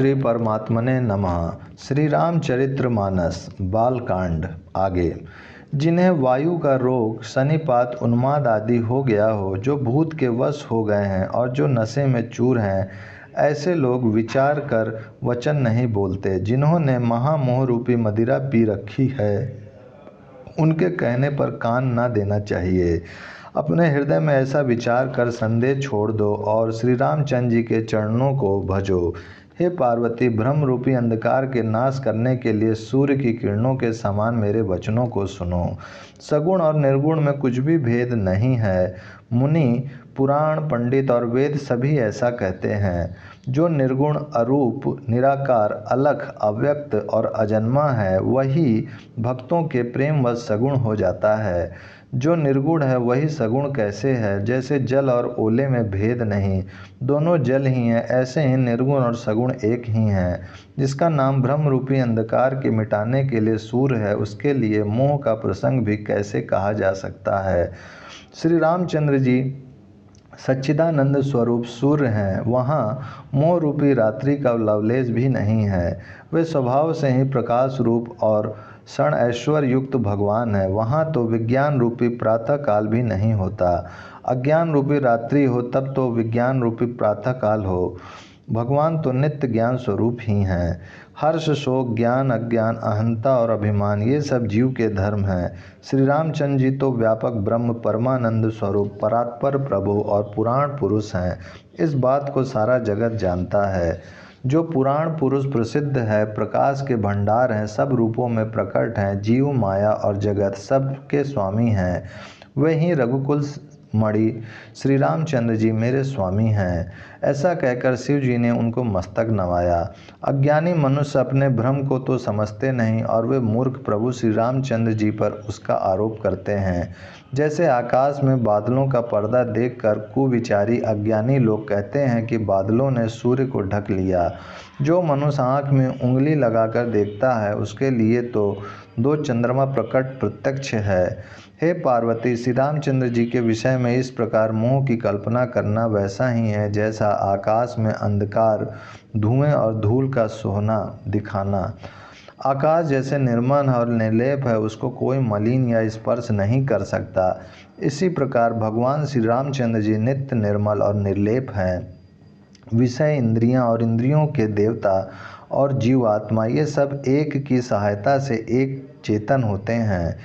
श्री परमात्मने नमः। श्री रामचरितमानस बालकांड आगे। जिन्हें वायु का रोग, शनिपात, उन्माद आदि हो गया हो, जो भूत के वश हो गए हैं और जो नशे में चूर हैं, ऐसे लोग विचार कर वचन नहीं बोलते। जिन्होंने महामोह रूपी मदिरा पी रखी है, उनके कहने पर कान न देना चाहिए। अपने हृदय में ऐसा विचार कर संदेह छोड़ दो और श्री रामचंद्र जी के चरणों को भजो। हे पार्वती, ब्रह्म रूपी अंधकार के नाश करने के लिए सूर्य की किरणों के समान मेरे वचनों को सुनो। सगुण और निर्गुण में कुछ भी भेद नहीं है। मुनि, पुराण, पंडित और वेद सभी ऐसा कहते हैं। जो निर्गुण, अरूप, निराकार, अलख, अव्यक्त और अजन्मा है, वही भक्तों के प्रेमवश सगुण हो जाता है। जो निर्गुण है वही सगुण कैसे है? जैसे जल और ओले में भेद नहीं, दोनों जल ही हैं, ऐसे ही निर्गुण और सगुण एक ही हैं। जिसका नाम ब्रह्म रूपी अंधकार के मिटाने के लिए सूर्य है, उसके लिए मोह का प्रसंग भी कैसे कहा जा सकता है? श्री रामचंद्र जी सच्चिदानंद स्वरूप सूर्य हैं। वहाँ मोह रूपी रात्रि का लवलेश भी नहीं है। वे स्वभाव से ही प्रकाश रूप और क्षण ऐश्वर्य युक्त भगवान है। वहाँ तो विज्ञान रूपी प्रातः काल भी नहीं होता। अज्ञान रूपी रात्रि हो तब तो विज्ञान रूपी प्रातः काल हो। भगवान तो नित्य ज्ञान स्वरूप ही हैं। हर्ष, शोक, ज्ञान, अज्ञान, अहंता और अभिमान, ये सब जीव के धर्म हैं। श्री रामचंद्र जी तो व्यापक ब्रह्म, परमानंद स्वरूप, परात्पर प्रभु और पुराण पुरुष हैं। इस बात को सारा जगत जानता है। जो पुराण पुरुष प्रसिद्ध है, प्रकाश के भंडार हैं, सब रूपों में प्रकट हैं, जीव, माया और जगत सब के स्वामी हैं। वे ही रघुकुल मणि श्री रामचंद्र जी मेरे स्वामी हैं। ऐसा कहकर शिव जी ने उनको मस्तक नवाया। अज्ञानी मनुष्य अपने भ्रम को तो समझते नहीं और वे मूर्ख प्रभु श्री रामचंद्र जी पर उसका आरोप करते हैं। जैसे आकाश में बादलों का पर्दा देखकर कुविचारी अज्ञानी लोग कहते हैं कि बादलों ने सूर्य को ढक लिया। जो मनुष्य आँख में उंगली लगाकर देखता है, उसके लिए तो दो चंद्रमा प्रकट प्रत्यक्ष है। हे पार्वती, श्री रामचंद्र जी के विषय में इस प्रकार मोह की कल्पना करना वैसा ही है जैसा आकाश में अंधकार, धुएं और धूल का सोहना दिखाना। आकाश जैसे निर्मल और निर्लेप है, उसको कोई मलिन या स्पर्श नहीं कर सकता। इसी प्रकार भगवान श्री रामचंद्र जी नित्य निर्मल और निर्लेप हैं। विषय, इंद्रियां और इंद्रियों के देवता और जीवात्मा, ये सब एक की सहायता से एक चेतन होते हैं।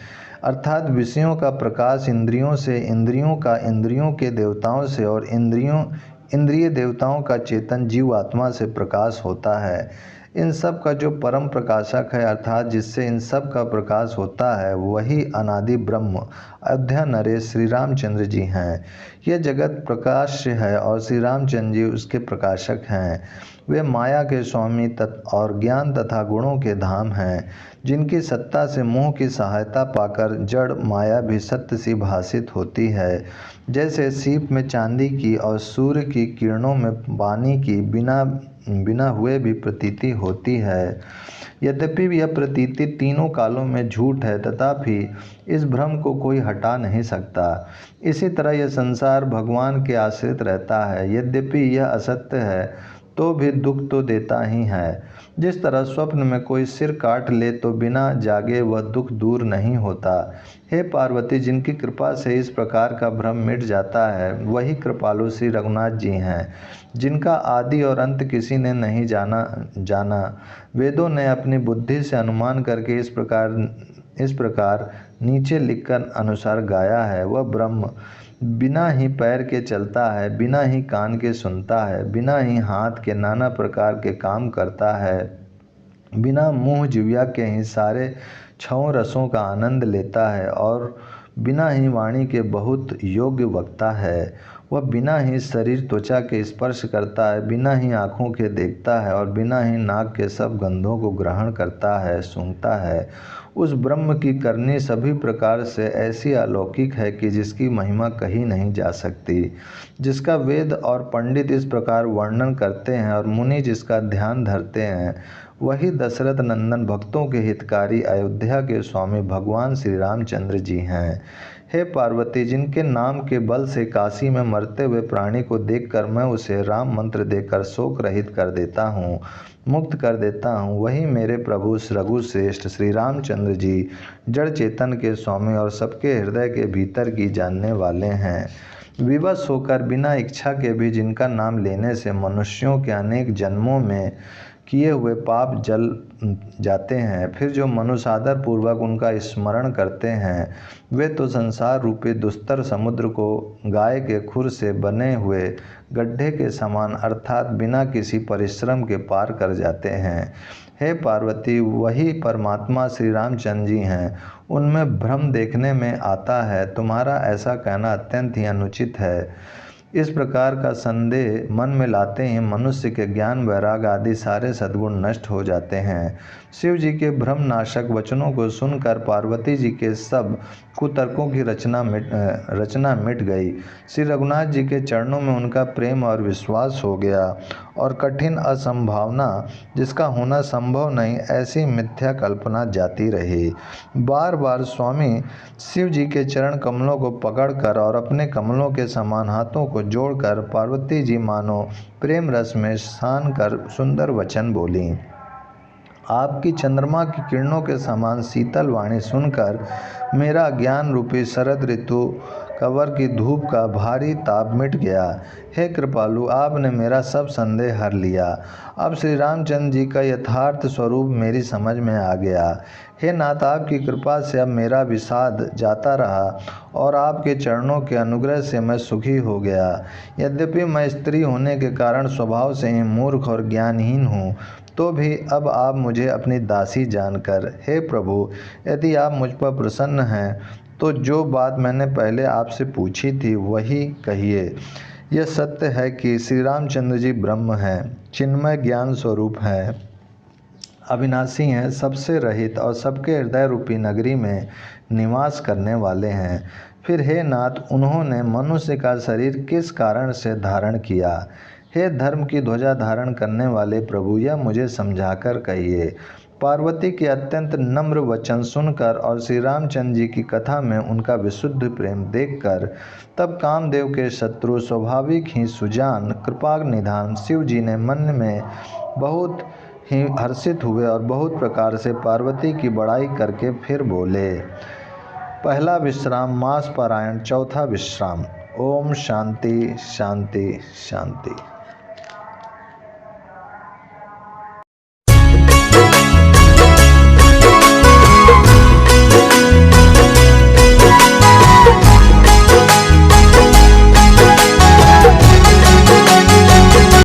अर्थात विषयों का प्रकाश इंद्रियों से, इंद्रियों का इंद्रियों के देवताओं से और इंद्रिय देवताओं का चेतन जीवात्मा से प्रकाश होता है। इन सब का जो परम प्रकाशक है, अर्थात जिससे इन सब का प्रकाश होता है, वही अनादि ब्रह्म अयोध्या नरेश श्री रामचंद्र जी हैं। यह जगत प्रकाश है और श्री रामचंद्र जी उसके प्रकाशक हैं। वे माया के स्वामी और ज्ञान तथा गुणों के धाम हैं, जिनकी सत्ता से मोह की सहायता पाकर जड़ माया भी सत्य सी भासित होती है। जैसे सीप में चांदी की और सूर्य की किरणों में पानी की बिना हुए भी प्रतीति होती है। यद्यपि यह प्रतीति तीनों कालों में झूठ है, तथापि इस भ्रम को कोई हटा नहीं सकता। इसी तरह यह संसार भगवान के आश्रित रहता है। यद्यपि यह असत्य है तो भी दुख तो देता ही है। जिस तरह स्वप्न में कोई सिर काट ले तो बिना जागे वह दुख दूर नहीं होता। हे पार्वती, जिनकी कृपा से इस प्रकार का भ्रम मिट जाता है, वही कृपालु श्री रघुनाथ जी हैं, जिनका आदि और अंत किसी ने नहीं जाना। वेदों ने अपनी बुद्धि से अनुमान करके इस प्रकार नीचे लिखकर अनुसार गाया है। वह ब्रह्म बिना ही पैर के चलता है, बिना ही कान के सुनता है, बिना ही हाथ के नाना प्रकार के काम करता है, बिना मुँह जिह्वा के ही सारे छहों रसों का आनंद लेता है और बिना ही वाणी के बहुत योग्य वक्ता है। वह बिना ही शरीर त्वचा के स्पर्श करता है, बिना ही आँखों के देखता है और बिना ही नाक के सब गंधों को ग्रहण करता है, सूंघता है। उस ब्रह्म की करनी सभी प्रकार से ऐसी अलौकिक है कि जिसकी महिमा कही नहीं जा सकती। जिसका वेद और पंडित इस प्रकार वर्णन करते हैं और मुनि जिसका ध्यान धरते हैं, वही दशरथ नंदन भक्तों के हितकारी अयोध्या के स्वामी भगवान श्री रामचंद्र जी हैं। हे पार्वती, जिनके नाम के बल से काशी में मरते हुए प्राणी को देखकर मैं उसे राम मंत्र देकर शोक रहित कर देता हूँ, मुक्त कर देता हूँ, वही मेरे प्रभु रघुश्रेष्ठ श्री रामचंद्र जी जड़ चेतन के स्वामी और सबके हृदय के भीतर की जानने वाले हैं। विवश होकर बिना इच्छा के भी जिनका नाम लेने से मनुष्यों के अनेक जन्मों में किए हुए पाप जल जाते हैं, फिर जो मनुष्य आदर पूर्वक उनका स्मरण करते हैं वे तो संसार रूपी दुस्तर समुद्र को गाय के खुर से बने हुए गड्ढे के समान अर्थात बिना किसी परिश्रम के पार कर जाते हैं। हे पार्वती, वही परमात्मा श्री रामचंद्र जी हैं, उनमें भ्रम देखने में आता है। तुम्हारा ऐसा कहना अत्यंत ही अनुचित है। इस प्रकार का संदेह मन में लाते ही मनुष्य के ज्ञान, वैराग आदि सारे सद्गुण नष्ट हो जाते हैं। शिव जी के भ्रमनाशक वचनों को सुनकर पार्वती जी के सब कुतर्कों की रचना मिट गई। श्री रघुनाथ जी के चरणों में उनका प्रेम और विश्वास हो गया और कठिन असंभावना, जिसका होना संभव नहीं, ऐसी मिथ्या कल्पना जाती रही। बार बार स्वामी शिव जी के चरण कमलों को पकड़कर और अपने कमलों के समान हाथों को जोड़कर पार्वती जी मानो प्रेम रस में सान कर सुंदर वचन बोली। आपकी चंद्रमा की किरणों के समान शीतल वाणी सुनकर मेरा ज्ञान रूपी शरद ऋतु कवर की धूप का भारी ताप मिट गया। हे कृपालु, आपने मेरा सब संदेह हर लिया। अब श्री रामचंद्र जी का यथार्थ स्वरूप मेरी समझ में आ गया। हे नाथ, आपकी कृपा से अब मेरा विषाद जाता रहा और आपके चरणों के अनुग्रह से मैं सुखी हो गया। यद्यपि मैं स्त्री होने के कारण स्वभाव से ही मूर्ख और ज्ञानहीन हूँ, तो भी अब आप मुझे अपनी दासी जानकर, हे प्रभु, यदि आप मुझ पर प्रसन्न हैं तो जो बात मैंने पहले आपसे पूछी थी वही कहिए। यह सत्य है कि श्री रामचंद्र जी ब्रह्म हैं, चिन्मय ज्ञान स्वरूप हैं, अविनाशी हैं, सबसे रहित और सबके हृदय रूपी नगरी में निवास करने वाले हैं। फिर हे नाथ, उन्होंने मनुष्य का शरीर किस कारण से धारण किया? हे धर्म की ध्वजा धारण करने वाले प्रभु, यह मुझे समझाकर कहिए। पार्वती के अत्यंत नम्र वचन सुनकर और श्री रामचंद्र जी की कथा में उनका विशुद्ध प्रेम देखकर तब कामदेव के शत्रु स्वाभाविक ही सुजान कृपा निधान शिव जी ने मन में बहुत ही हर्षित हुए और बहुत प्रकार से पार्वती की बड़ाई करके फिर बोले। पहला विश्राम मास पारायण, चौथा विश्राम। ओम शांति शांति शांति।